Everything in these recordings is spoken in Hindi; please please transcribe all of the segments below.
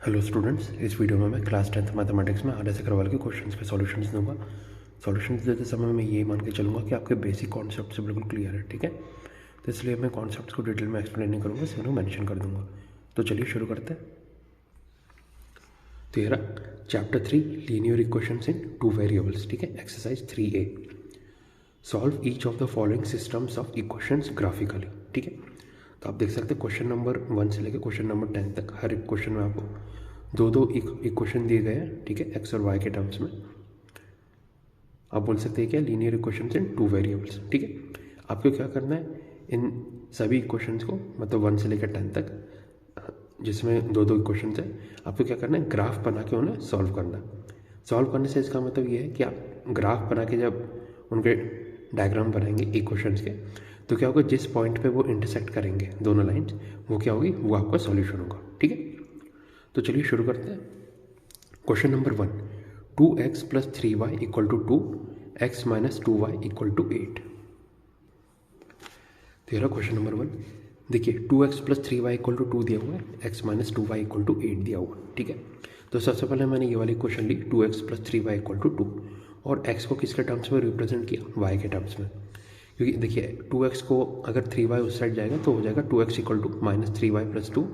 हेलो स्टूडेंट्स, इस वीडियो में मैं क्लास 10th मैथमेटिक्स में आर एस अग्रवाल के क्वेश्चंस के सॉल्यूशंस दूंगा। सॉल्यूशंस देते समय मैं ये मान के चलूँगा कि आपके बेसिक कॉन्सेप्ट से बिल्कुल क्लियर है, ठीक है। तो इसलिए मैं कॉन्सेप्ट्स को डिटेल में एक्सप्लेन नहीं करूँगा, सिर्फ मेंशन कर दूंगा। तो चलिए शुरू करते हैं। तो ये रहा चैप्टर 3 लीनियर इक्वेशंस इन टू वेरिएबल्स, ठीक है। Exercise 3A, solve each of the following systems of equations graphically, ठीक है। तो आप देख सकते हैं क्वेश्चन नंबर 1 से लेकर क्वेश्चन नंबर 10 तक हर एक क्वेश्चन में आपको दो इक्वेशन दिए गए हैं, ठीक है, एक्स और वाई के टर्म्स में। आप बोल सकते हैं क्या, लीनियर इक्वेशंस इन टू वेरिएबल्स, ठीक है। आपको क्या करना है, इन सभी इक्वेशंस को मतलब 1 से लेकर 10 तक जिसमें दो इक्वेशंस है, आपको क्या करना है, ग्राफ बना के उन्हें सॉल्व करना। सॉल्व करने से इसका मतलब ये है कि आप ग्राफ बना के जब उनके डायग्राम बनाएंगे इक्वेशंस के, तो क्या होगा, जिस पॉइंट पे वो इंटरसेक्ट करेंगे दोनों लाइन्स, वो क्या होगी, वो आपका सॉल्यूशन होगा, ठीक है। तो चलिए शुरू करते हैं। Question number 1, 2x plus 3y equal to 2, x minus 2y equal to 8। तो ये क्वेश्चन नंबर 1। देखिए 2x plus 3y equal to 2 दिया हुआ है, x minus 2y equal to 8 दिया हुआ है, ठीक है। तो सबसे पहले मैंने ये वाली क्वेश्चन ली 2x plus 3y equal to 2, और x को किसके टर्म्स में रिप्रेजेंट किया, y के टर्म्स में। क्योंकि देखिए 2x को अगर 3y उस साइड जाएगा तो हो जाएगा 2x equal to minus 3y plus 2,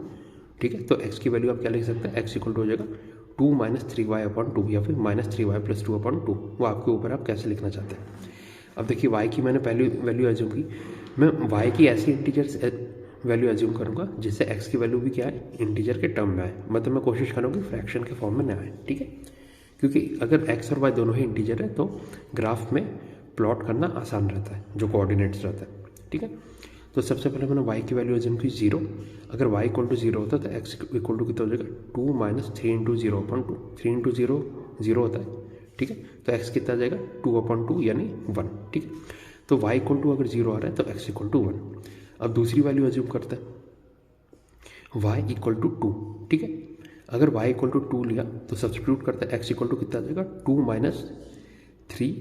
ठीक है। तो x की वैल्यू आप क्या लिख सकते हैं, x इक्वल टू हो जाएगा 2 माइनस 3y अपॉन 2, या फिर माइनस 3y प्लस 2 अपॉन 2, वो आपके ऊपर आप कैसे लिखना चाहते हैं। अब देखिए y की मैंने पहली वैल्यू एज्यूम की, मैं y की ऐसी इंटीजर्स वैल्यू एज्यूम करूँगा जिससे x की वैल्यू भी क्या है, इंटीजर के टर्म में आए, मतलब मैं कोशिश करूँगी फ्रैक्शन के फॉर्म में ना आए, ठीक है। क्योंकि अगर x और y दोनों ही इंटीजर है तो ग्राफ में प्लॉट करना आसान रहता है, जो कोऑर्डिनेट्स रहता है, ठीक है। तो सबसे पहले मैंने y की वैल्यू एज्यूम की 0। अगर y इक्वल टू 0 होता है तो x इक्वल टू कितना हो जाएगा, 2 माइनस 3 इंटू 0 अपॉन 2, 3 इंटू 0 0 होता है, ठीक है। तो x कितना आ जाएगा, 2 अपॉन 2 यानी 1, ठीक है। तो y इक्वल टू अगर 0 आ रहा है तो x इक्वल टू 1। अब दूसरी वैल्यू एज्यूम करते हैं, y इक्वल टू 2, ठीक है। अगर y इक्वल टू 2 लिया तो सब्सटीट्यूट करते हैं, x इक्वल टू कितना आ जाएगा, 2 माइनस 3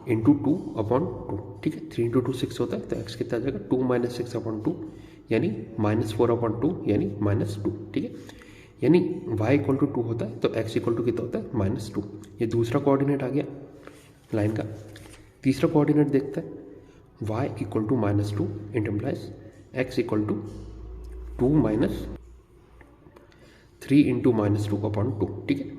इंटू 2 अपॉन 2, ठीक है। 3 इंटू 2 6 होता है, तो x कितना आ जाएगा, 2 माइनस 6 अपॉन 2 यानी माइनस 4 अपॉन 2 यानी माइनस 2, ठीक है। यानी y इक्वल टू 2 होता है तो x इक्वल टू कितना होता है, माइनस 2। ये दूसरा कोऑर्डिनेट आ गया लाइन का। तीसरा कोऑर्डिनेट देखते हैं, y equal to minus 2, it implies x equal to 2 minus 3 into minus 2 upon 2, ठीक है।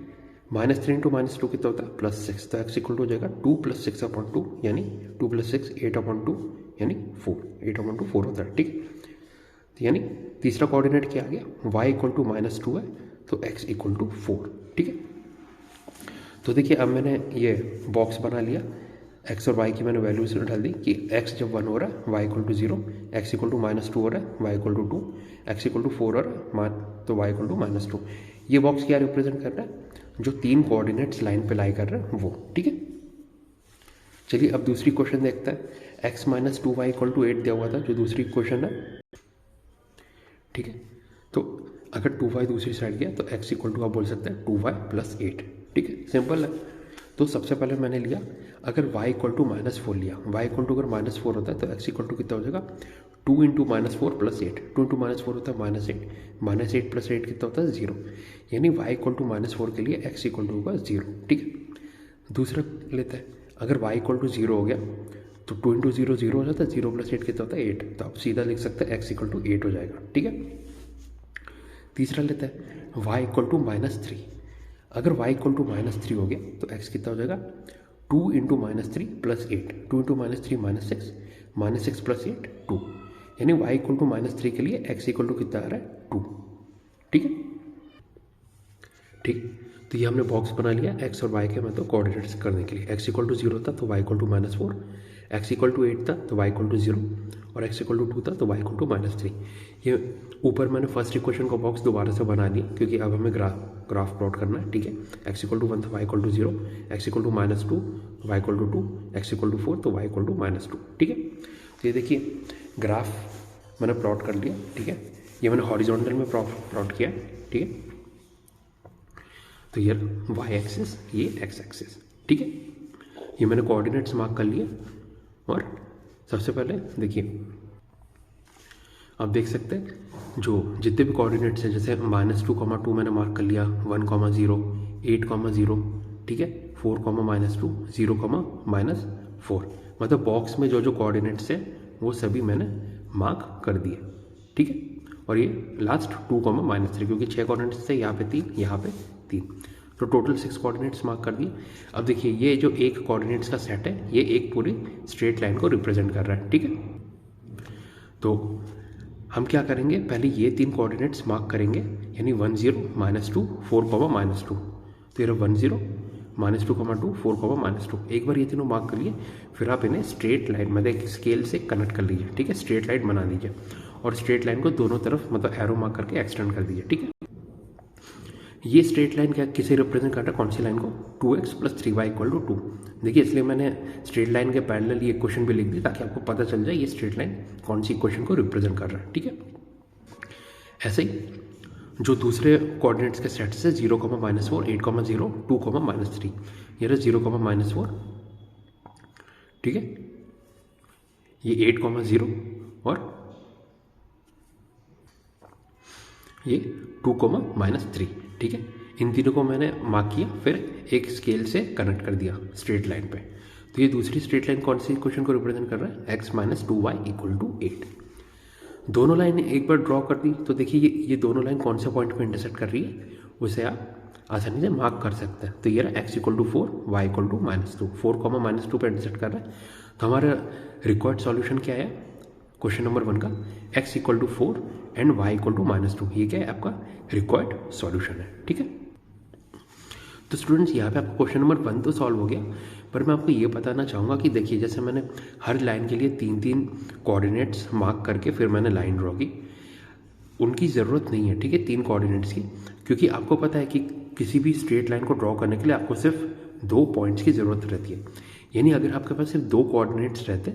माइनस 3 इंटू माइनस 2 कितना होता है, प्लस 6, तो x इक्वल टू हो जाएगा 2 प्लस 6 अपॉन 2 यानी 2 प्लस 6 8 अपॉन 2 यानी 4, 8 अपॉन 2 4 होता है, ठीक है। तो यानी तीसरा कोऑर्डिनेट क्या आ गया, y इक्वल टू माइनस 2 है तो x इक्वल टू 4, ठीक है। तो देखिए अब मैंने ये बॉक्स बना लिया, x और y की मैंने वैल्यूज डाल दी कि x जब 1 हो रहा है y equal to 0, x equal to minus 2 हो रहा है y equal to 2, x equal to 4 हो रहा है तो y इक्वल टू माइनस 2। ये बॉक्स क्या रिप्रेजेंट कर रहा है, जो 3 कोऑर्डिनेट्स लाइन पे लाई कर रहे हैं वो, ठीक है। चलिए अब दूसरी क्वेश्चन देखते हैं, x minus 2y equal to 8 दिया हुआ था, जो दूसरी क्वेश्चन है, ठीक है। तो अगर 2y दूसरी साइड गया तो x इक्वल टू आप बोल सकते हैं 2y प्लस 8, ठीक है, सिंपल है। तो सबसे पहले मैंने लिया, अगर y इक्वल टू माइनस 4 लिया, y इक्वल टू अगर माइनस 4 होता है तो x इक्वल टू कितना हो जाएगा, 2 into minus 4 plus 8, 2 into minus 4 होता है माइनस 8, माइनस 8 प्लस 8 कितना होता है 0, यानी y इक्वल टू माइनस 4 के लिए x इक्वल टू होगा 0, ठीक है। दूसरा लेते हैं, अगर y इक्वल टू 0 हो गया तो 2 इंटू 0 0 हो जाता है, 0 प्लस 8 कितना होता है 8, तो आप सीधा लिख सकते हैं x इक्वल टू 8 हो जाएगा, ठीक है। तीसरा लेते हैं, y इक्वल टू माइनस 3। अगर y इक्वल टू माइनस 3 हो गया तो x कितना हो जाएगा, 2 into minus 3 plus 8, 2 into minus 3 minus 6 plus 8 2, यानी y इक्वल टू माइनस 3 के लिए x इक्वल टू कितना आ रहा है 2, ठीक है। ठीक, तो ये हमने बॉक्स बना लिया x और y के मतलब कोऑर्डिनेट्स करने के लिए। x इक्वल टू 0 था तो y equal to minus 4, x equal to 8 था तो y इक्वल टू 0, और x इक्वल टू 2 था तो y इक्वल टू माइनस 3। ये ऊपर मैंने फर्स्ट इक्वेशन का बॉक्स दोबारा से बना लिया क्योंकि अब हमें ग्राफ प्लॉट करना है, ठीक है। x इक्वल टू 1 था y equal to 0, x equal to minus 2 y equal to 2, x equal to 4 तो y इक्वल टू माइनस 2, ठीक है। तो ये देखिए ग्राफ मैंने प्लॉट कर लिया, ठीक है। ये मैंने हॉरिजॉन्टल में प्लॉट किया, ठीक है। तो ये y एक्सिस, ये x एक्सिस, ठीक है। ये मैंने कोऑर्डिनेट्स मार्क कर लिए। और सबसे पहले देखिए अब देख सकते हैं जो जितने भी कोऑर्डिनेट्स हैं, जैसे -2,2 मैंने मार्क कर लिया, 1,0, 8,0, ठीक है, 4,-2, 0,-4, मतलब बॉक्स में जो जो कोऑर्डिनेट्स है वो सभी मैंने मार्क कर दिए, ठीक है। और ये लास्ट 2,-3, क्योंकि 6 कोऑर्डिनेट्स थे, यहाँ पे 3, यहाँ पे 3, तो टोटल 6 कोऑर्डिनेट्स मार्क कर दिए। अब देखिए ये जो एक कोऑर्डिनेट्स का सेट है ये एक पूरी स्ट्रेट लाइन को रिप्रेजेंट कर रहा है, ठीक है। तो हम क्या करेंगे, पहले ये 3 कोऑर्डिनेट्स मार्क करेंगे, यानी 10, -2, 4, -2, तो ये 10, -2,2, 4, -2। एक बार ये तीनों मार्क कर लिए, फिर आप इन्हें स्ट्रेट लाइन मतलब एक स्केल से कनेक्ट कर लीजिए, ठीक है, स्ट्रेट लाइन बना दीजिए और स्ट्रेट लाइन को दोनों तरफ मतलब एरो मार्क करके एक्सटेंड कर दीजिए, ठीक है। ये स्ट्रेट लाइन क्या किसे रिप्रेजेंट कर रहा है, कौन सी लाइन को, 2x + 3y = 2। देखिए इसलिए मैंने स्ट्रेट लाइन के पैरेलल ये इक्वेशन भी लिख दी ताकि आपको पता चल जाए ये स्ट्रेट लाइन कौन सी इक्वेशन को रिप्रेजेंट कर रहा है, ठीक है। ऐसे ही जो दूसरे कोऑर्डिनेट्स के सेट से 0,-4, 8,0, 2,-3, ये रहा 0,-4, ठीक है, ये 8,0 और ये 2,-3, ठीक है। इन तीनों को मैंने मार्क किया, फिर एक स्केल से कनेक्ट कर दिया स्ट्रेट लाइन पे। तो ये दूसरी स्ट्रेट लाइन कौन सी इक्वेशन को रिप्रेजेंट कर रहा है, x - 2y = 8। दोनों लाइन एक बार ड्रॉ कर दी, तो देखिए ये दोनों लाइन कौन से पॉइंट पे इंटरसेक्ट कर रही है उसे आप आसानी से मार्क कर सकते हैं। तो ये रहा x = 4, y = -2, 4, -2 पे इंटरसेक्ट कर रहा है। तो हमारा रिक्वायर्ड सॉल्यूशन क्या है क्वेश्चन नंबर 1 का, x = 4 एंड y = -2, ये क्या है आपका रिक्वायर्ड सॉल्यूशन है, ठीक है। तो स्टूडेंट्स यहाँ पे आपका क्वेश्चन नंबर 1 तो सॉल्व हो गया, पर मैं आपको ये बताना चाहूँगा कि देखिए जैसे मैंने हर लाइन के लिए 3-3 कोऑर्डिनेट्स मार्क करके फिर मैंने लाइन ड्रॉ की, उनकी ज़रूरत नहीं है, ठीक है, 3 कोऑर्डिनेट्स की, क्योंकि आपको पता है कि किसी भी स्ट्रेट लाइन को ड्रॉ करने के लिए आपको सिर्फ 2 पॉइंट्स की ज़रूरत रहती है। यानी अगर आपके पास सिर्फ 2 कोऑर्डिनेट्स रहते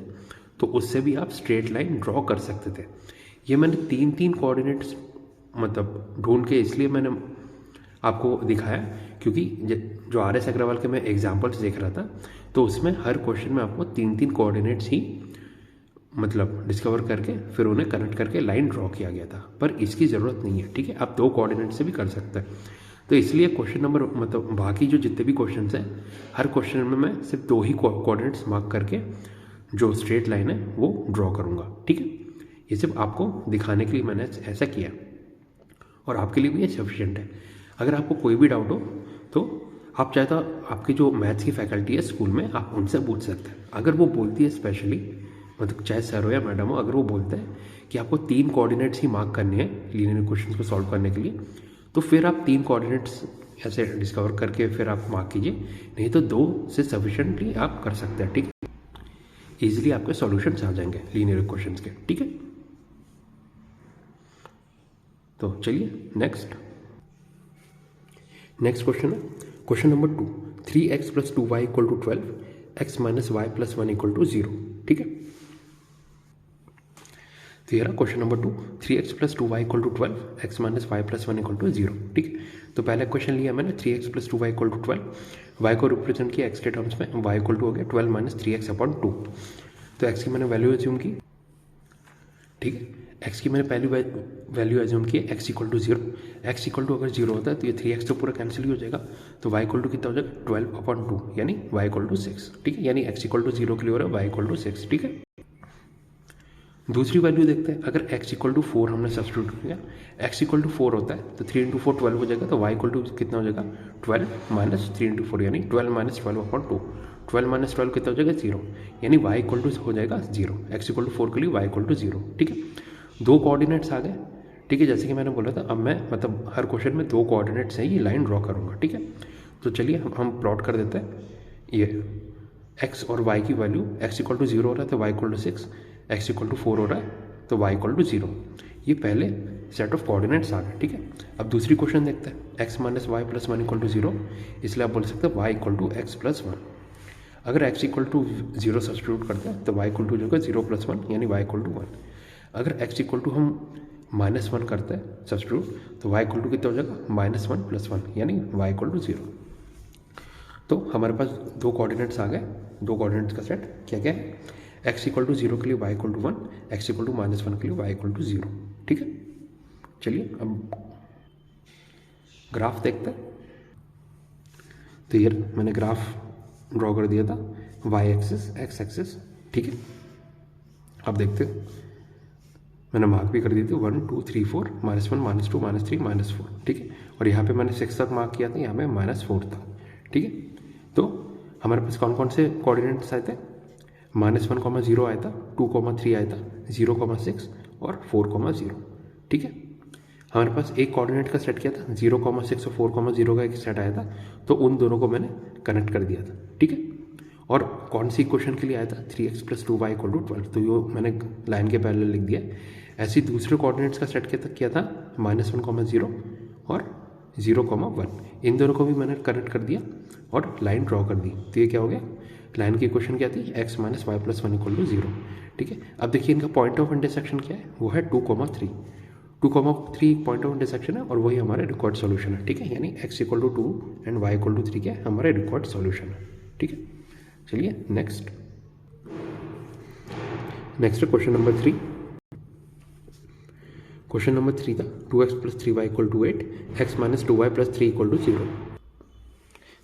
तो उससे भी आप स्ट्रेट लाइन ड्रॉ कर सकते थे। ये मैंने 3-3 कोऑर्डिनेट्स मतलब ढूंढ के इसलिए मैंने आपको दिखाया, क्योंकि जो RS अग्रवाल के मैं एग्जाम्पल्स देख रहा था तो उसमें हर क्वेश्चन में आपको 3-3 कोऑर्डिनेट्स ही मतलब डिस्कवर करके फिर उन्हें कनेक्ट करके लाइन ड्रॉ किया गया था, पर इसकी ज़रूरत नहीं है, ठीक है। आप 2 कोऑर्डिनेट से भी कर सकते हैं। तो इसलिए क्वेश्चन नंबर मतलब बाकी जो जितने भी क्वेश्चन हैं हर क्वेश्चन में मैं सिर्फ 2 ही कोऑर्डिनेट्स मार्क करके जो स्ट्रेट लाइन है वो ड्रॉ करूँगा, ठीक है। ये सिर्फ आपको दिखाने के लिए मैंने ऐसा किया और आपके लिए भी ये सफिशिएंट है। अगर आपको कोई भी डाउट हो तो आप चाहे तो आपकी जो मैथ्स की फैकल्टी है स्कूल में आप उनसे पूछ सकते हैं। अगर वो बोलती है स्पेशली मतलब चाहे सर हो या मैडम हो, अगर वो बोलते हैं कि आपको 3 कोऑर्डिनेट्स ही मार्क करने हैं लीनियर इक्वेशंस को सॉल्व करने के लिए, तो फिर आप 3 कोऑर्डिनेट्स ऐसे डिस्कवर करके फिर आप मार्क कीजिए, नहीं तो 2 से सफिशिएंटली आप कर सकते हैं, ठीक है। ईजिली आपके सॉल्यूशंस आ जाएंगे लीनियर इक्वेशंस के, ठीक है। तो चलिए नेक्स्ट क्वेश्चन है question number 2, 3x + 2y = 12, x - y + 1 = 0, ठीक है। तो ये रहा question number 2, 3x + 2y = 12, x - y + 1 = 0, ठीक है। तो पहला क्वेश्चन लिया मैंने 3x + 2y = 12, y को रिप्रेजेंट किया x के टर्म्स में, y = हो गया 12 - 3x/2। तो x की मैंने वैल्यू एज्यूम की, ठीक है। x की मैंने पहली वैल्यू एज्यूम की x = 0, x = अगर 0 होता है तो ये 3x तो पूरा कैंसिल ही हो जाएगा, तो y = कितना हो जाएगा 12/2 यानी y = 6, ठीक है। यानी x = 0 के लिए हो रहा है y = 6, ठीक है। दूसरी वैल्यू देखते हैं, अगर x = 4 हमने सब्स्टिट्यूट किया, x = 4 होता है तो 3 × 4 12 हो जाएगा, तो y = कितना हो जाएगा 12 - 3 × 4 यानी 12 - 12/2, 12 - 12 कितना हो जाएगा 0, यानी y = हो जाएगा 0, x = 4 के लिए y = 0, ठीक है। 2 कोऑर्डिनेट्स आ गए, ठीक है। जैसे कि मैंने बोला था अब मैं मतलब हर क्वेश्चन में 2 कोऑर्डिनेट्स हैं, ये लाइन ड्रॉ करूँगा, ठीक है। तो चलिए हम प्लॉट कर देते हैं। ये x और y की वैल्यू, x = 0 हो रहा है तो y = 6, x = 4 हो रहा है तो y = 0। ये पहले सेट ऑफ कोऑर्डिनेट्स आ गए, ठीक है। अब दूसरी क्वेश्चन देखते हैं, x - y + 1 = 0, इसलिए आप बोल सकते हैं y = x + 1। अगर x = 0 सब्स्टिट्यूट करते हैं तो y = जो होगा 0 + 1 यानी y = 1। अगर x = हम -1 करते हैं सब्स्टिट्यूट तो y = कितना हो जाएगा -1 + 1 यानी y = 0। तो हमारे पास 2 कोऑर्डिनेट्स आ गए, 2 कोऑर्डिनेट्स का सेट क्या क्या है, एक्स इक्वल टू 0 के लिए y equal to 1, x equal to -1 के लिए वाई इक्वल टू 0। ठीक है, चलिए अब ग्राफ देखते हैं। तो ये मैंने ग्राफ ड्रॉ कर दिया था, वाई एक्सिस एक्स एक्सिस। ठीक है, अब देखते हैं, मैंने मार्क भी कर दी थी 1 2 3 4 -1 -2 -3 -4। ठीक है, और यहाँ पे मैंने 6 तक मार्क किया था, यहाँ पे -4 था। ठीक है, तो हमारे पास कौन कौन से कोऑर्डिनेट्स आए थे? -1,0 आया था, 2,3 आया था, 0,6 और 4,0। ठीक है, हमारे पास एक कोऑर्डिनेट का सेट किया था, 0,6 और 4,0 का एक सेट आया था, तो उन दोनों को मैंने कनेक्ट कर दिया था। ठीक है, और कौन सी इक्वेशन के लिए आया था? 3x + 2y = 12, तो ये मैंने लाइन के पैरेलल लिख दिया। ऐसे ही दूसरे कोऑर्डिनेट्स का सेट किया था -1,0 और 0,1, इन दोनों को भी मैंने कनेक्ट कर दिया और लाइन ड्रॉ कर दी। तो ये क्या हो गया? लाइन की इक्वेशन क्या थी? x - y + 1 = 0। ठीक है, अब देखिए इनका पॉइंट ऑफ इंटरसेक्शन क्या है? वो है 2,3। 2,3 पॉइंट ऑफ इंटरसेक्शन है और वही हमारा रिक्वायर्ड सॉल्यूशन है। ठीक है, यानी x = 2 एंड y = 3 क्या है? हमारा रिक्वायर्ड सॉल्यूशन है। ठीक है, चलिए next question number 3। Question number 3 था 2x + 3y = 8, x - 2y + 3 = 0।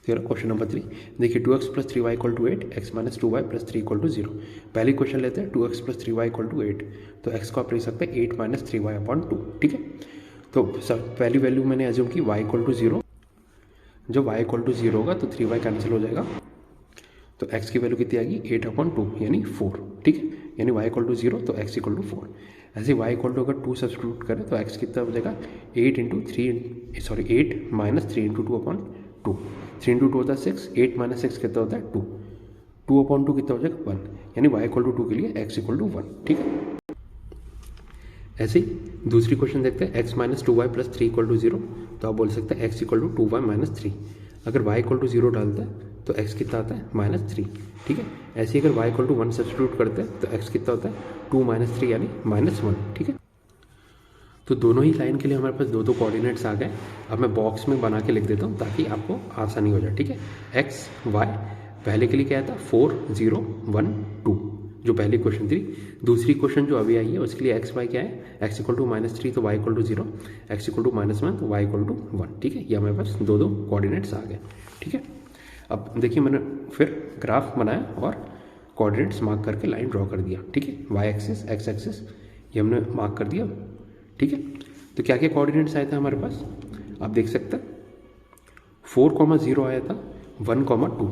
तो क्वेश्चन नंबर 3 देखिए, 2x + 3y = 8, x - 2y + 3 = 0। पहली क्वेश्चन लेते हैं, 2x + 3y = 8, तो x को आप लिख सकते हैं 8 - 3y/2। ठीक है, तो सब पहली वैल्यू मैंने एज्यूम की y = 0। जब y = 0 होगा तो 3y कैंसिल हो जाएगा, तो x की वैल्यू कितनी आएगी? 8/2 यानी 4। ठीक है, यानी y = 0 तो x = 4। ऐसे y = अगर 2 सब्स्टिट्यूट करें तो x कितना हो जाएगा? 8 - 3 - 3 × 2/2। 3 × 2 होता है 6, 8 - 6 कितना होता है? 2। 2/2 कितना हो जाएगा? 1, यानी y = 2 के लिए x = 1। ठीक है, ऐसे ही दूसरी क्वेश्चन देखते हैं, x - 2y + 3 = 0, तो आप बोल सकते हैं x = 2y - 3। अगर y = 0 डालते हैं तो x कितना आता है? -3। ठीक है, ऐसे ही अगर y = 1 सब्स्टिट्यूट करते हैं तो x कितना होता है? 2 - 3 यानी -1। ठीक है, तो दोनों ही लाइन के लिए हमारे पास दो कोऑर्डिनेट्स आ गए। अब मैं बॉक्स में बना के लिख देता हूँ ताकि आपको आसानी हो जाए। ठीक है, x y पहले के लिए क्या था? 4 0 1 2, जो पहली क्वेश्चन थी। दूसरी क्वेश्चन जो अभी आई है उसके लिए x y क्या है? x = -3 तो y = 0, x = -1 तो y = 1। ठीक है, ये हमारे पास दो कोऑर्डिनेट्स आ गए। ठीक है, अब देखिए मैंने फिर ग्राफ बनाया और कोऑर्डिनेट्स मार्क करके लाइन ड्रॉ कर दिया। ठीक है, y एक्सिस x एक्सिस ये हमने मार्क कर दिया। ठीक है, तो क्या क्या कोऑर्डिनेट्स आए थे हमारे पास? आप देख सकते हैं 4,0 आया था, 1,2।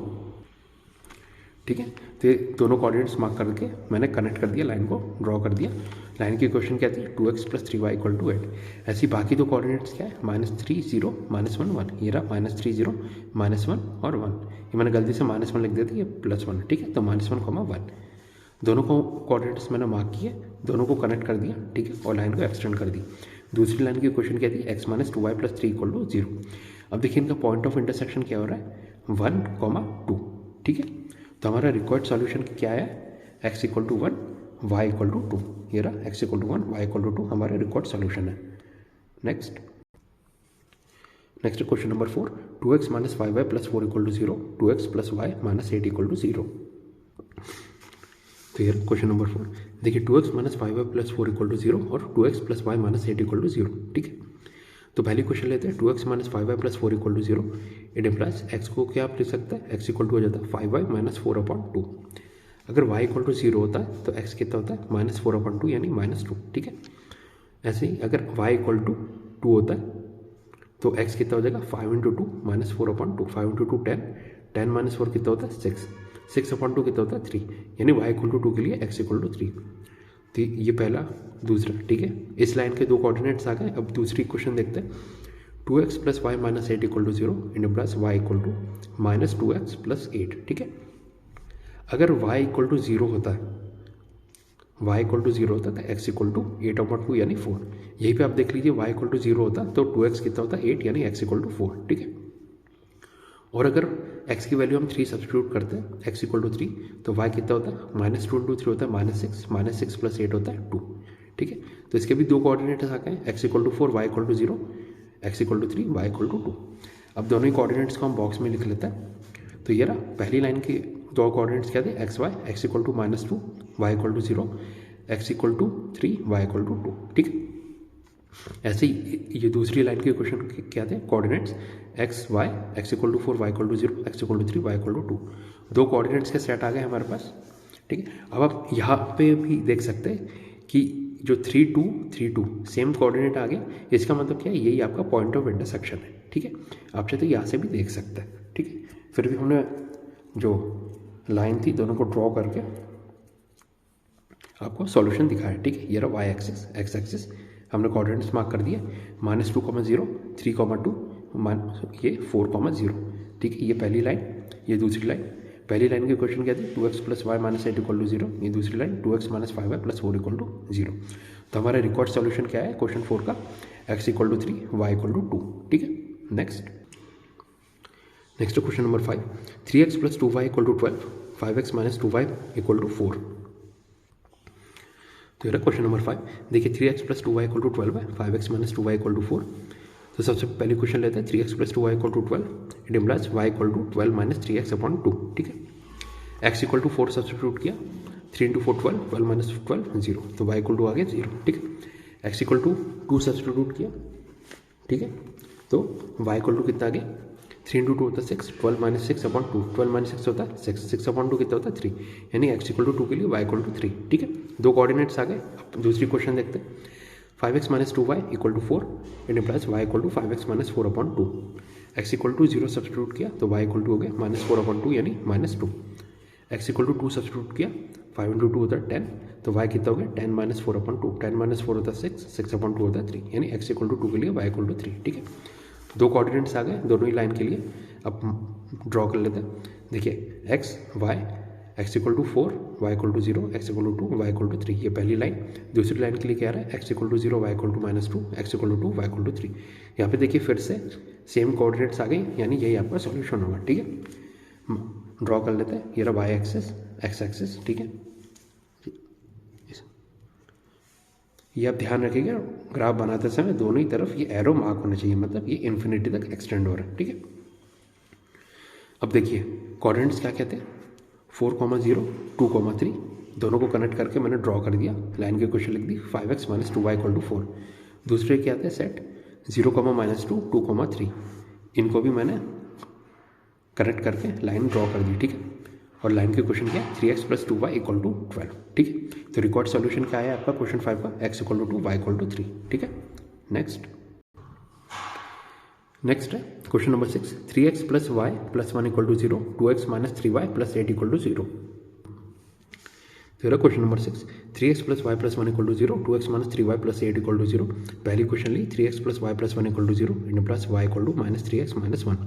ठीक है, तो ये दोनों कोऑर्डिनेट्स मार्क करके मैंने कनेक्ट कर दिया, लाइन को ड्रॉ कर दिया। लाइन की क्वेश्चन क्या थी? 2x + 3y = 8। ऐसी बाकी दो कोऑर्डिनेट्स क्या है? -3 0 -1 1। ये रहा -3 0 -1 और 1। ये मैंने गलती से -1 लिख दिया था, ये +1। ठीक है, तो -1 1 दोनों को कोऑर्डिनेट्स मैंने मार्क किए, दोनों को कनेक्ट कर दिया। ठीक है, और लाइन को एक्सटेंड कर दी। दूसरी लाइन की क्वेश्चन क्या थी? x - 2y + 3 = 0। अब देखिए इनका पॉइंट ऑफ इंटरसेक्शन क्या हो रहा है? 1, 2। ठीक है, तो हमारा रिक्वायर्ड सॉल्यूशन क्या है? x = 1 y = 2। ये रहा x = 1 y = 2 हमारा रिक्वायर्ड सॉल्यूशन है। Next question number 4 2x - 5y + 4 = 0, 2x + y - 8 = 0। तो ये क्वेश्चन नंबर 4 देखिए, 2x - 5y + 4 = 0 और 2x + y - 8 = 0। ठीक है, तो पहली क्वेश्चन लेते हैं, 2x - 5y + 4 = 0। It implies x को क्या आप लिख सकते हैं? x = हो जाता है 5y - 4/2। अगर y = 0 होता है तो x कितना होता है? -4/2 यानी -2। ठीक है, ऐसे ही अगर y = 2 होता है तो x कितना हो जाएगा? 5 × 2 -4/2, 5 × 2 10, 10 - 4 कितना होता है? 6, 6/2 कितना होता है? 3, यानी y = 2 के लिए x = 3। तो ये पहला दूसरा। ठीक है, इस लाइन के दो कोऑर्डिनेट्स आ गए। अब दूसरी क्वेश्चन देखते हैं, 2x + y - 8 = 0 in plus y = -2x + 8। ठीक है, अगर y = 0 होता है, y = 0 होता है तो x = 8/2 यानी 4। यहीं पे आप देख लीजिए y = 0 होता तो 2x कितना होता? 8 यानी x = 4। ठीक है, और अगर x की वैल्यू हम 3 सब्स्टिट्यूट करते हैं, x = 3 तो y कितना होता है? -2 × 3 होता है -6, -6 + 8 होता है 2। ठीक है, तो इसके भी दो कोऑर्डिनेट्स आ गए, x = 4 y = 0, x = 3 y = 2। अब दोनों ही कोऑर्डिनेट्स को हम बॉक्स में लिख लेते हैं। तो ये रहा पहली लाइन के दो कोऑर्डिनेट्स क्या थे? x y, x = -2 y equal to 0, x equal to 3, y equal to 2, ठीक है। ऐसे ही ये दूसरी लाइन के इक्वेशन क्या थे, coordinates x y, x equal to 4, y equal to 0, x equal to 3, y equal to 2, दो कोऑर्डिनेट्स के सेट आ गए हमारे पास, ठीक है। अब आप यहाँ पे भी देख सकते हैं कि जो 3 2 3 2 सेम कोऑर्डिनेट आ गए, इसका मतलब क्या है, यही आपका पॉइंट ऑफ इंटरसेक्शन है, ठीक है। आप चाहे तो यहाँ से भी देख सकते हैं, ठीक है। फिर भी हमने जो लाइन थी दोनों को ड्रॉ करके आपको सॉल्यूशन दिखाया, ठीक है। ये रहा वाई एक्सिस, एक्स एक्सिस हमने कोऑर्डिनेट्स मार्क कर दिए, -2, 0, 3, 2, ये 4, 0, ठीक है। ये पहली लाइन, ये दूसरी लाइन। पहली लाइन की क्वेश्चन क्या थी, 2x + y - 8 = 0। ये दूसरी लाइन 2x - 5y + 4 = 0। तो हमारा रिकॉर्ड सॉल्यूशन क्या है क्वेश्चन 4 का, x = 3, y = 2, ठीक है। Next question number 5, 3x + 2y = 12, 5x - 2y = 4। तो ये क्वेश्चन नंबर 5। देखिए 3x + 2y = 12 है, 5x - 2y = 4। तो सबसे पहले क्वेश्चन लेते हैं, 3x + 2y = 12, it implies y = 12 - 3x/2, ठीक है। x = 4 सब्स्टिट्यूट किया, 3 × 4 12, 12 - 12 0, तो y = आ गया 0, ठीक है। x = 2 सब्स्टिट्यूट किया, ठीक है, तो y = कितना आ गया, 3 × 2 होता है 6, 12 - 6/2, 12 - 6 होता है 6, 6/2 कितना होता है 3, यानी x = 2 के लिए y = 3, ठीक है। दो कोऑर्डिनेट्स आ गए। अब दूसरी क्वेश्चन देखते हैं, 5x - 2y = 4, it implies y = 5x - 4/2, x = 0 substitute किया तो y = हो गया -4/2 यानी -2, x = 2 सब्स्टिट्यूट किया, 5 × 2 होता है 10, तो y कितना हो गया 10 - 4/2, 10 - 4 होता है 6, 6/2 होता है 3, यानी x = 2 के लिए y = 3, ठीक है। दो कोऑर्डिनेट्स आ गए दोनों ही लाइन के लिए। अब ड्रॉ कर लेते हैं, देखिए x y, x = 4, y = 0, x = 2, y = 3, ये पहली लाइन। दूसरी लाइन के लिए क्या आ रहा है, x = 0, y = -2, x = 2, y = 3। यहाँ पे देखिए फिर से सेम कोऑर्डिनेट्स आ गई, यानी यही आपका सॉल्यूशन होगा, ठीक है। ड्रॉ कर लेते हैं, ये रहा वाई एक्सिस, एक्स एक्सिस, ठीक है। ये आप ध्यान रखिएगा, ग्राफ बनाते समय दोनों ही तरफ ये एरो मार्क होना चाहिए, मतलब ये इन्फिनिटी तक एक्सटेंड हो रहा है, ठीक है। अब देखिए कोऑर्डिनेट्स क्या कहते हैं, 4, 0, 2, 3, दोनों को कनेक्ट करके मैंने ड्रॉ कर दिया, लाइन की क्वेश्चन लिख दी, 5x - 2y = 4। दूसरे क्या आते हैं सेट 0, -2, 2, 3, इनको भी मैंने कनेक्ट करके लाइन ड्रॉ कर दी, ठीक है। और लाइन के क्वेश्चन क्या है, 3x + 2y = 12, ठीक है। तो रिकॉर्ड सॉल्यूशन क्या है आपका क्वेश्चन 5 का, x = 2, y = 3, ठीक है। नेक्स्ट है question number 6, 3x + y + 1 = 0, 2x - 3y + 8 = 0। तो question number 6, 3x + y + 1 = 0, 2x - 3y + 8 = 0। पहली क्वेश्चन ली, 3x + y + 1 = 0, it y = -3x - 1,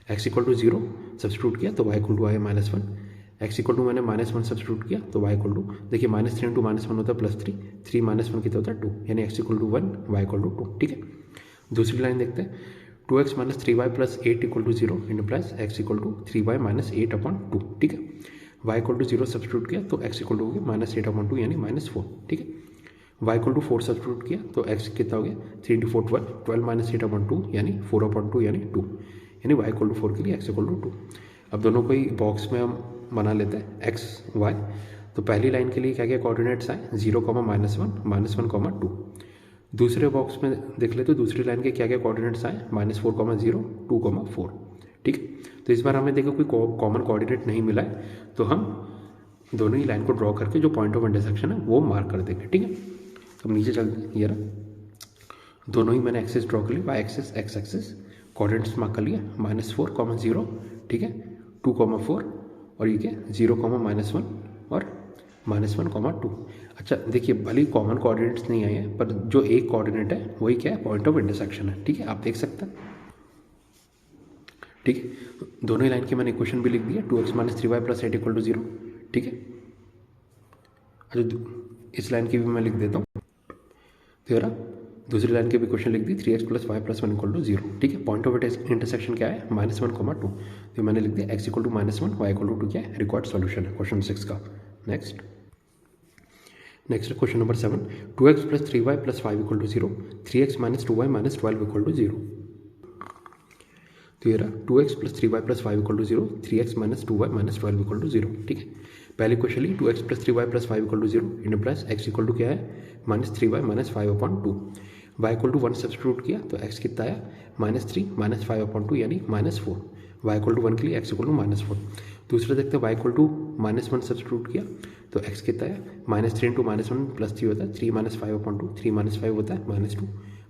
x = 0 substitute किया तो y = आया -1, x = मैंने -1 सब्स्टिट्यूट किया तो y = देखिए -3 × -1 होता है +3, 3 - 1 कितना होता है 2, यानी x = 1, y = 2, ठीक है। दूसरी लाइन देखते हैं, 2x - 3y + 8 = 0, implies x = 3y - 8/2, ठीक है। y = 0 सब्स्टिट्यूट किया तो x = हो गया -8/2 यानी -4, ठीक है। y = 4 सब्स्टिट्यूट किया तो x कितना हो गया 3 × 4 12, 12 - 8/2 यानी 4/2 यानी 2, यानी y = 4 के लिए x = 2। अब दोनों को ही बॉक्स में हम बना लेते हैं x y। तो पहली लाइन के लिए क्या क्या कोऑर्डिनेट्स आए, 0, -1, -1, 2। दूसरे बॉक्स में देख लेते तो दूसरी लाइन के क्या क्या कोऑर्डिनेट्स आए, -4, 0, 2, 4, ठीक है। तो इस बार हमें देखो कोई कॉमन कोऑर्डिनेट नहीं मिला है, तो हम दोनों ही लाइन को ड्रॉ करके जो पॉइंट ऑफ इंटरसेक्शन है वो मार्क कर देंगे, ठीक है। तो नीचे चलते हैं, ये रहा, दोनों ही मैंने एक्सिस ड्रॉ कर ली, y axis, x axis, coordinates mark कर लिया, -4, 0, ठीक है, 2, 4, और ये क्या 0, -1 और -1, 2। अच्छा देखिए भले ही कॉमन कोऑर्डिनेट्स नहीं आए हैं, पर जो एक कोऑर्डिनेट है वही क्या है, पॉइंट ऑफ इंटरसेक्शन है, ठीक है, आप देख सकते हैं, ठीक है। दोनों ही लाइन की मैंने इक्वेशन भी लिख दिया, 2x - 3y + 8 = 0, ठीक है। अच्छा इस लाइन की भी मैं लिख देता हूँ, तो यार दूसरी लाइन की भी इक्वेशन लिख दी, 3x + y + 1 = 0, ठीक है। पॉइंट ऑफ इंटरसेक्शन क्या है, -1, 2, तो मैंने लिख दिया x = -1, y = 2, क्या है, रिकॉर्ड सॉल्यूशन है क्वेश्चन 6 का। Next question number 7, 2x + 3y + 5 = 0, 3x - 2y - 12 = 0। तो ये रहा 2x + 3y + 5 = 0, 3x - 2y - 12 = 0, ठीक है। पहली क्वेश्चन ली 2x plus 3y plus 5 equal to 0 into plus x equal to क्या है -3y minus 5/2, y equal to 1 substitute किया तो x कितना आया -3 माइनस 5/2 यानी -4, y इक्वल टू 1 के लिए x इक्वल टू -4। दूसरा देखते हैं y इक्वल टू -1 सब्सटीट्यूट किया तो x कितना है -3 इंटू -1 प्लस 3 होता है 3 माइनस 5/2, 3 माइनस 5 होता है -2,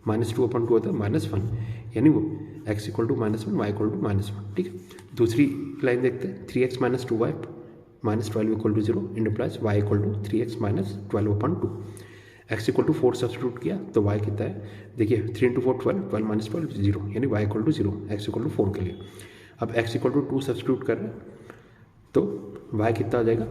-2/2 होता है -1, यानी वो x equal to -1 y equal to -1। ठीक है, दूसरी लाइन देखते हैं 3x minus 2y minus 12 equal to 0 into plus y equal to 3x minus 12/2, x equal to 4 substitute किया तो y कितना है देखिए 3 इंटू 4 12, 12 माइनस 12 0, यानी y equal to 0, x equal to 4 के लिए। अब x इक्वल टू 2 सब्सटीट्यूट कर रहे हैं तो y कितना हो जाएगा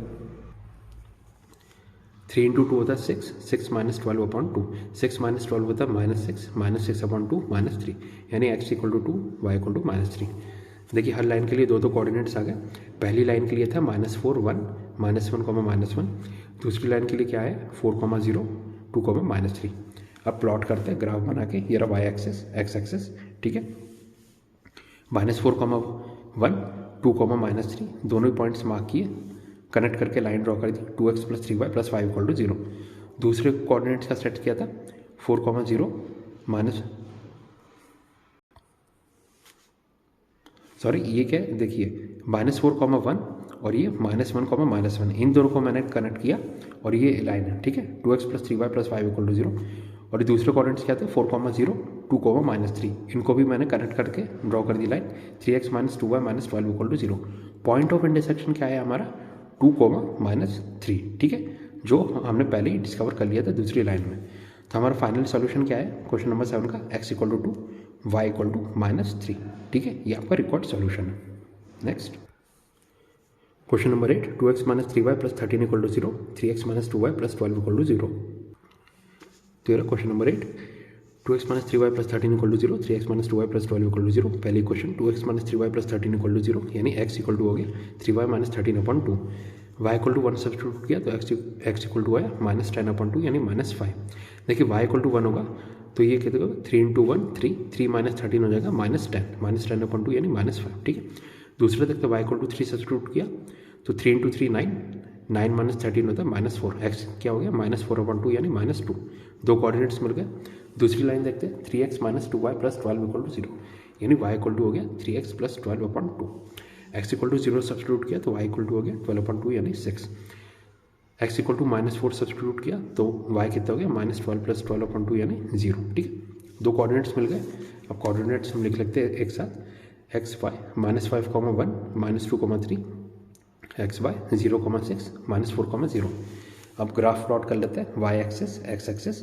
3 इंटू 2 होता है 6, 6 माइनस 12/2, 6 माइनस 12 होता है -6/2 -3, यानी x equal to 2 y equal to -3। देखिए हर लाइन के लिए दो कोऑर्डिनेट्स आ गए। पहली लाइन के लिए था -4 1 -1 -1, दूसरी लाइन के लिए क्या है 4 0 2 -3। अब प्लॉट करते हैं ग्राफ बना के, ये रहा y एक्सेस x एक्सेस, ठीक है। -4 1 2 -3 दोनों ही पॉइंट्स मार्क किए, कनेक्ट करके लाइन ड्रॉ कर दी 2x plus 3y plus 5 equal to 0। दूसरे कोऑर्डिनेट्स का सेट किया था 4 0 ये क्या है देखिए -4 1 और ये -1 -1, इन दोनों को मैंने कनेक्ट किया और ये लाइन है, ठीक है 2x plus 3y plus 5 equal to 0। और दूसरे कोऑर्डिनेट्स क्या थे 4 0 2 -3, इनको भी मैंने कनेक्ट करके ड्रॉ कर दी line 3x minus 2y minus 12 equal to 0। Point of intersection क्या है हमारा 2 -3, ठीक है, जो हमने पहले ही डिस्कवर कर लिया था दूसरी लाइन में। तो हमारा फाइनल सॉल्यूशन क्या है क्वेश्चन नंबर 7 का x equal to 2 y equal to -3, ठीक है, ये आपका रिकॉर्ड सॉल्यूशन है। Next question number 8 2x minus 3y plus 13 equal to 0, 3x minus 2y plus 12 equal to 0। तो ये question number 8 2x minus 3y plus 13 equal to 0, 3x minus 2y plus 12 equal to 0। पहली question 2x minus 3y plus 13 equal to 0, यानी x इक्वल टू हो गया 3y minus 13/2, y equal to 1 substitute किया तो x इक्वल टू आया -10/2 यानी -5। देखिए y इक्वल टू 1 होगा तो ये कितने होगा 3 इंटू 1 3 माइनस 13 हो जाएगा -10/2 यानी -5, ठीक है। दूसरा देखते y इक्वल टू 3 सब्सटीट्यूट किया तो 3 इंटू 3 9 माइनस 13 होता है -4, x क्या हो गया -4/2 यानी -2, दो कोऑर्डिनेट्स मिल गए। दूसरी लाइन देखते हैं 3x minus 2y plus 12 equal to 0, यानी y इक्वल टू हो गया 3x plus 12/2, x equal to 0 substitute किया तो y इक्वल टू हो गया 12/2 यानी 6, x इक्वल टू -4 सब्सटीट्यूट किया तो y कितना हो गया -12 प्लस 12/2 यानी 0, ठीक है। दो कोऑर्डिनेट्स मिल गए, अब कोऑर्डिनेट्स हम लिख लेते हैं एक साथ x y -5 1 -2 3 x y 0 6 -4 0। अब ग्राफ प्लॉट कर लेते हैं y एक्सेस x एक्सेस।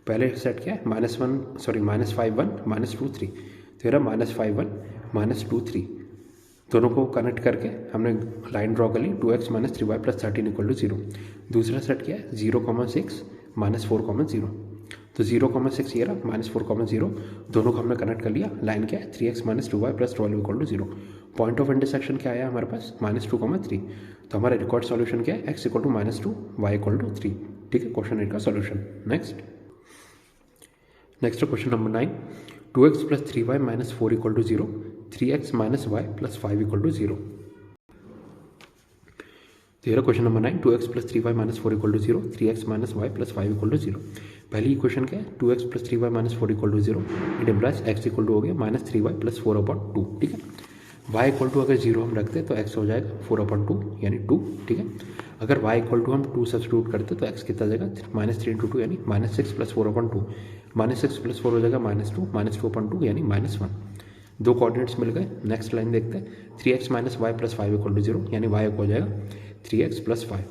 पहले सेट क्या है -5 1 -2 3, तो ये -5 1 -2 3, दोनों को कनेक्ट करके हमने लाइन ड्रॉ कर ली 2x minus 3y plus 13 equal to 0। दूसरा सेट क्या है 0 6 -4 0, तो 0 6 ये रहा -4 0, दोनों को हमने कनेक्ट कर लिया, लाइन क्या है 3x minus 2y plus 12 equal to 0। Point of intersection क्या आया हमारे पास -2 3, तो हमारा रिकॉर्ड सॉल्यूशन क्या है x equal to -2 y equal to 3, ठीक है, क्वेश्चन 8 का solution. Next question number 9 2x plus 3y minus 4 equal to 0, 3x minus y plus 5 equal to 0। तो ये question number 9 2x plus 3y minus 4 equal to 0, 3x minus y plus 5 equal to 0। पहली इक्वेशन क्या है 2x plus 3y minus 4 equal to 0, it implies x equal to हो गया -3y प्लस 4/2, ठीक है। y इक्वल टू अगर 0 हम रखते तो x हो जाएगा 4/2 यानी 2, ठीक है। अगर y इक्वल टू हम 2 सब्सटीट्यूट करते तो x कितना जाएगा -3 इंटू 2 यानी -6 प्लस 4/2, -6 प्लस 4 हो जाएगा -2 यानी -1। दो कोऑर्डिनेट्स मिल गए। नेक्स्ट लाइन देखते हैं 3x minus y plus 5 equal to 0, यानी y हो जाएगा 3x प्लस 5।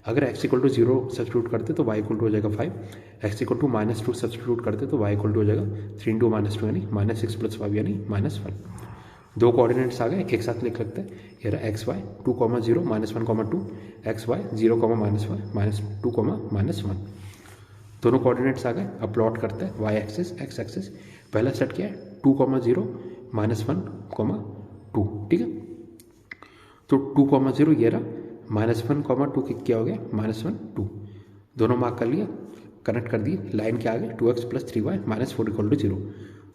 अगर x इक्वल टू 0 सब्सटीट्यूट करते तो y इक्वल टू हो जाएगा 5, x इक्वल टू -2 सब्सटीट्यूट करते तो y इक्वल टू हो जाएगा 3 इंटू -2 यानी -6 प्लस 5 यानी -1। दो कोऑर्डिनेट्स आ गए, एक साथ लिख सकते हैं। ये रहा एक्स वाई 2, 0 -1, 2 एक्स वाई 0, -2, -1। दोनों कोऑर्डिनेट्स आ गए। अब प्लॉट करते हैं y एक्सिस x एक्सिस। पहला सेट क्या है 2, 0 -1, 2, ठीक है। तो 2, 0 ये रहा, -1, 2 क्या हो गया -1, 2, दोनों मार्क कर लिया, कनेक्ट कर दिए। लाइन क्या आ गया 2x plus 3y -4 equal to 0।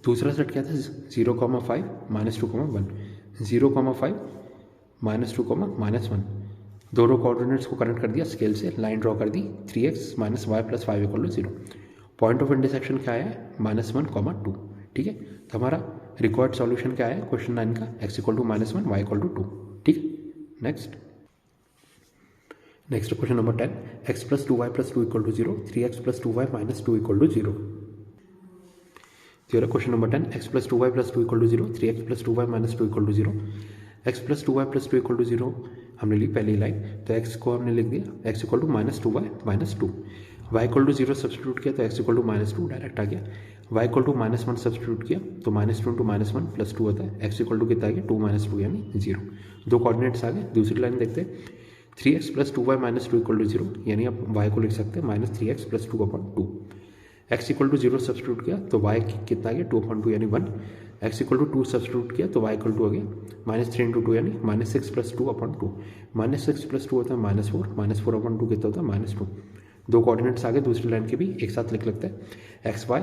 दूसरा सेट क्या था 0, 5 -2, 1, 0, 5 -2, -1। दोनों कोऑर्डिनेट्स को कनेक्ट कर दिया स्केल से, लाइन ड्रॉ कर दी 3x minus y plus 5 equal to 0। Point of intersection क्या है -1, 2। ठीक है, तो हमारा रिक्वायर्ड सॉल्यूशन क्या है क्वेश्चन 9 का, x equal to -1 y equal to 2। ठीक है, next question number 10, x plus 2y plus 2 equal to 0, 3x plus 2y minus 2 equal to 0। Question number 10, x plus 2y plus 2 equal to 0, 3x plus 2y minus 2 equal to 0। x plus 2y plus 2 equal to 0 हमने ली पहली लाइन, तो x को हमने लिख दिया x equal to minus 2y minus 2। y equal to 0 substitute किया तो x equal to minus 2 direct आ गया। y इक्वल टू -1 सब्सटीट्यूट किया तो -2 इंटू -1 प्लस 2 होता है। x इक्वल टू कितना आ गया 2 माइनस 2 यानी 0। दो कोऑर्डिनेट्स आ गए। दूसरी लाइन देखते हैं, 3x plus 2y minus 2 equal to 0, यानी आप y को लिख सकते हैं -3x plus 2/2। x equal to 0 substitute किया तो y कितना आ गया 2/2 यानी 1। x इक्वल टू 2 सब्सटीट्यूट किया तो y इक्वल टू आ गया -3 इंटू 2 यानी -6 प्लस 2/2। -6 प्लस 2 होता है -4, -4/2 कितना होता है -2। दो कोऑर्डिनेट्स आ गए, दूसरी लाइन के भी एक साथ लिख लेते हैं, x y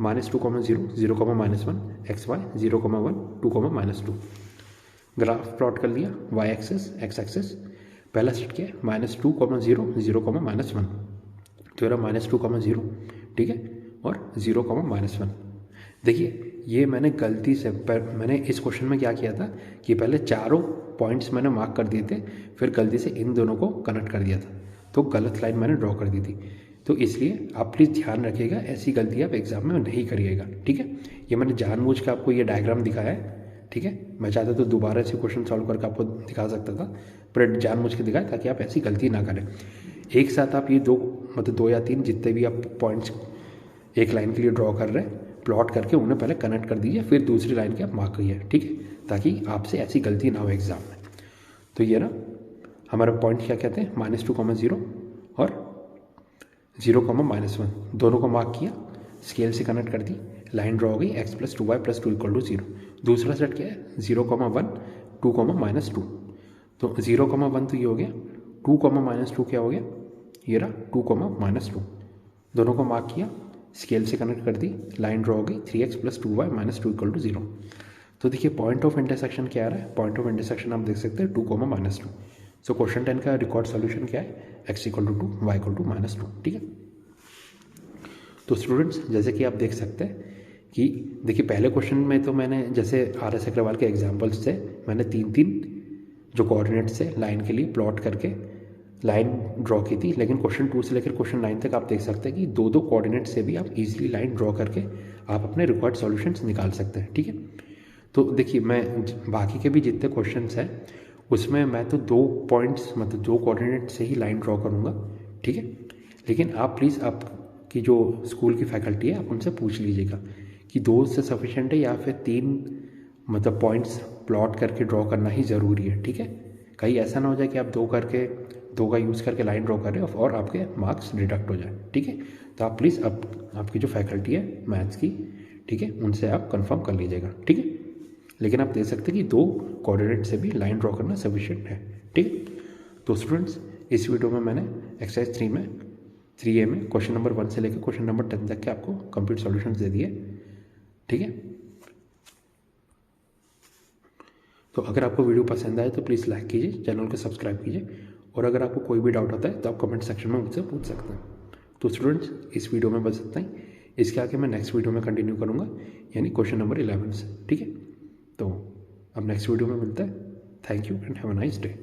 -2, 0, 0, -1, x y 0, 1, 2, -2। Graph plot कर लिया, y एक्सेस x एक्सेस, पहला सेट क्या है -2, 0, 0, -1, तो मेरा -2, 0, ठीक है, और 0, -1। देखिए ये मैंने गलती से मैंने इस क्वेश्चन में क्या किया था कि पहले चारों पॉइंट्स मैंने मार्क कर दिए थे, फिर गलती से इन दोनों को कनेक्ट कर दिया था, तो गलत लाइन मैंने ड्रॉ कर दी थी। तो इसलिए आप प्लीज़ ध्यान रखिएगा, ऐसी गलती आप एग्जाम में नहीं करिएगा। ठीक है, ये मैंने जानबूझ के आपको ये डायग्राम दिखाया है। ठीक है, मैं चाहता तो दोबारा से क्वेश्चन सॉल्व करके आपको दिखा सकता था, पर जानबूझ के दिखाया ताकि आप ऐसी गलती ना करें। एक साथ आप ये दो या तीन जितने भी आप पॉइंट्स एक लाइन के लिए ड्रॉ कर रहे हैं, प्लॉट करके उन्हें पहले कनेक्ट कर दीजिए, फिर दूसरी लाइन के आप मार्क करिए। ठीक है, ताकि आपसे ऐसी गलती ना हो एग्जाम में। तो ये ना हमारा पॉइंट क्या कहते हैं, -2, 0 और 0, -1 दोनों को मार्क किया, स्केल से कनेक्ट कर दी, लाइन ड्रॉ हो गई, x plus 2y plus 2 equal to 0। दूसरा सेट क्या है 0, 1, 2, -2। तो 0, 1 तो ये हो गया, 2, -2 क्या हो गया, ये रहा 2, -2। दोनों को मार्क किया, स्केल से कनेक्ट कर दी, लाइन ड्रॉ हो गई, 3x plus 2y minus 2 equal to 0। तो देखिए पॉइंट ऑफ इंटरसेक्शन क्या आ रहा है, पॉइंट ऑफ इंटरसेक्शन आप देख सकते हैं 2, -2। सो क्वेश्चन 10 का रिकॉर्ड सॉल्यूशन क्या है, x equal to 2, y equal to -2। ठीक है, तो स्टूडेंट्स जैसे कि आप देख सकते हैं कि देखिए पहले क्वेश्चन में तो मैंने जैसे RS अग्रवाल के एग्जाम्पल्स से मैंने 3 जो कोऑर्डिनेट्स थे लाइन के लिए प्लॉट करके लाइन ड्रॉ की थी, लेकिन क्वेश्चन 2 से लेकर क्वेश्चन 9 तक आप देख सकते हैं कि दो कोऑर्डिनेट से भी आप इजीली लाइन ड्रॉ करके आप अपने रिक्वायर्ड सॉल्यूशंस निकाल सकते हैं। ठीक है, तो देखिए मैं बाकी के भी जितने क्वेश्चंस हैं उसमें मैं तो 2 पॉइंट्स मतलब 2 कोऑर्डिनेट से ही लाइन ड्रॉ करूँगा। ठीक है, लेकिन आप प्लीज़ आपकी जो स्कूल की फैकल्टी है आप उनसे पूछ लीजिएगा कि 2 से सफिशेंट है या फिर 3 मतलब पॉइंट्स प्लॉट करके ड्रॉ करना ही ज़रूरी है। ठीक है, कहीं ऐसा ना हो जाए कि आप 2 का यूज़ करके लाइन ड्रॉ कर रहे हो और आपके मार्क्स डिडक्ट हो जाए। ठीक है, तो आप प्लीज़ आपकी जो फैकल्टी है मैथ्स की, ठीक है, उनसे आप कंफर्म कर लीजिएगा। ठीक है, लेकिन आप देख सकते हैं कि 2 कोऑर्डिनेट से भी लाइन ड्रॉ करना सफिशिएंट है। ठीक है, तो स्टूडेंट्स इस वीडियो में मैंने एक्सरसाइज 3A में क्वेश्चन नंबर 1 से लेकर क्वेश्चन नंबर 10 तक के आपको कंप्लीट सॉल्यूशंस दे दिए। ठीक है, तो अगर आपको वीडियो पसंद आए तो प्लीज़ लाइक कीजिए, चैनल को सब्सक्राइब कीजिए, और अगर आपको कोई भी डाउट होता है तो आप कमेंट सेक्शन में मुझसे पूछ सकते हैं। तो स्टूडेंट्स इस वीडियो में बस इतना ही, इसके आगे मैं नेक्स्ट वीडियो में कंटिन्यू करूँगा, यानी क्वेश्चन नंबर 11 से। ठीक है, तो अब नेक्स्ट वीडियो में मिलता है। Thank you and have a nice day.